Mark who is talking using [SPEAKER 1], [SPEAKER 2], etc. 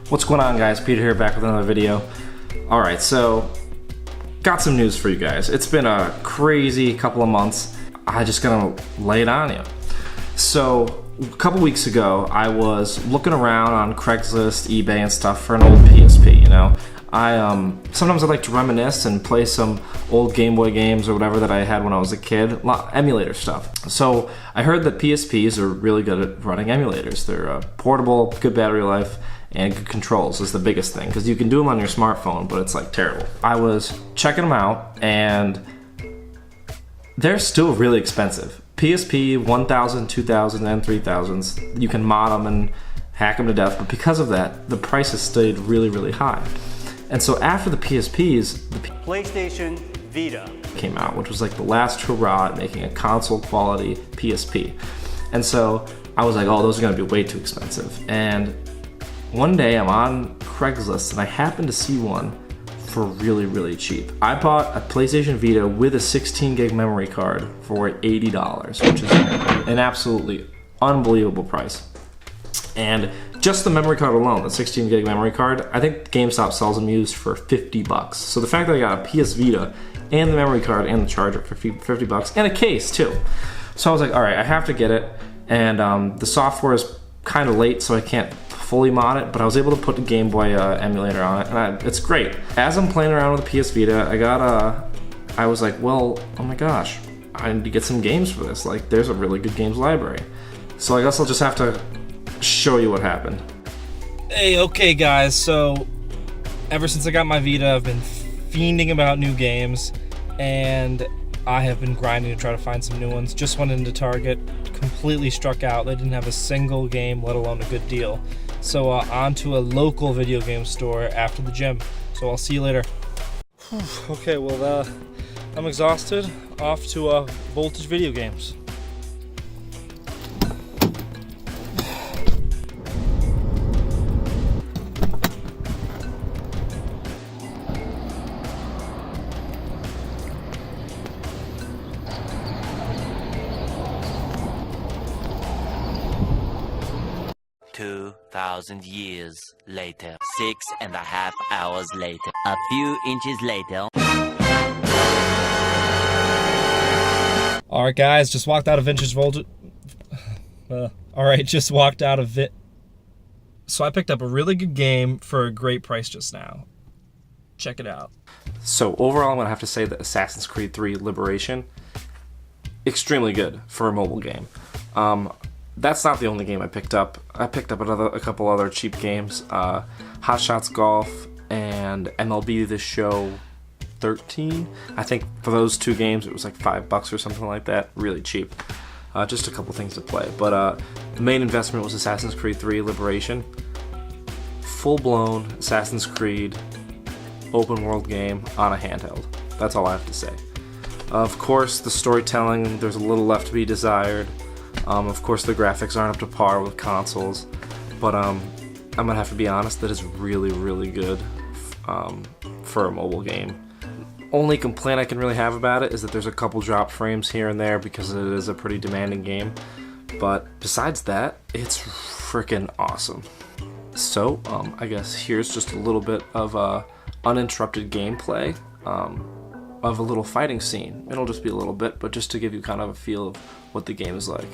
[SPEAKER 1] What's going on, guys? Peter here, back with another video. Alright, so got some news for you guys. It's been a crazy couple of months. I just gonna lay it on you. So a couple weeks ago, I was looking around on Craigslist, eBay and stuff for an old PSP, you know. Sometimes I like to reminisce and play some old Game Boy games or whatever that I had when I was a kid, emulator stuff. So I heard that PSPs are really good at running emulators. They're portable, good battery life, and good controls is the biggest thing, because you can do them on your smartphone, but it's like terrible. I was checking them out, and they're still really expensive. PSP 1000, 2000, and 3000s, you can mod them and hack them to death, but because of that, the prices stayed really, really high. And so after the PSPs, the
[SPEAKER 2] PlayStation Vita
[SPEAKER 1] came out, which was like the last hurrah at making a console quality PSP. And so I was like, oh, those are gonna be way too expensive. And one day I'm on Craigslist and I happened to see one for really, really cheap. I bought a PlayStation Vita with a 16 gig memory card for $80, which is an absolutely unbelievable price. And just the memory card alone, the 16 gig memory card, I think GameStop sells them used for 50 bucks. So the fact that I got a PS Vita and the memory card and the charger for 50 bucks and a case too. So I was like, all right, I have to get it. And the software is kind of late, so I can't fully mod it, but I was able to put the Game Boy emulator on it, and it's great. As I'm playing around with the PS Vita, I was like, well, oh my gosh, I need to get some games for this. Like, there's a really good games library. So I guess I'll just have to show you what happened.
[SPEAKER 3] Hey, okay guys, so ever since I got my Vita, I've been fiending about new games, and I have been grinding to try to find some new ones. Just went into Target, completely struck out. They didn't have a single game, let alone a good deal. So on to a local video game store after the gym. So I'll see you later. Okay, well, I'm exhausted. Off to Voltage Video Games.
[SPEAKER 4] Thousand years later, 6.5 hours later, a few inches later.
[SPEAKER 3] Alright guys, just walked out of Vintage Voltage. Just walked out of it. So I picked up a really good game for a great price just now. Check it out.
[SPEAKER 1] So overall, I'm gonna have to say that Assassin's Creed 3 Liberation, extremely good for a mobile game. That's not the only game I picked up. I picked up a couple other cheap games, Hot Shots Golf and MLB The Show 13. I think for those two games it was like $5 or something like that. Really cheap. Just a couple things to play. But the main investment was Assassin's Creed 3 Liberation. Full-blown Assassin's Creed open world game on a handheld. That's all I have to say. Of course, the storytelling, there's a little left to be desired. Of course, the graphics aren't up to par with consoles, but I'm gonna have to be honest that it's really, really good for a mobile game. Only complaint I can really have about it is that there's a couple drop frames here and there because it is a pretty demanding game, but besides that, it's freaking awesome. So, I guess here's just a little bit of uninterrupted gameplay of a little fighting scene. It'll just be a little bit, but just to give you kind of a feel of what the game is like.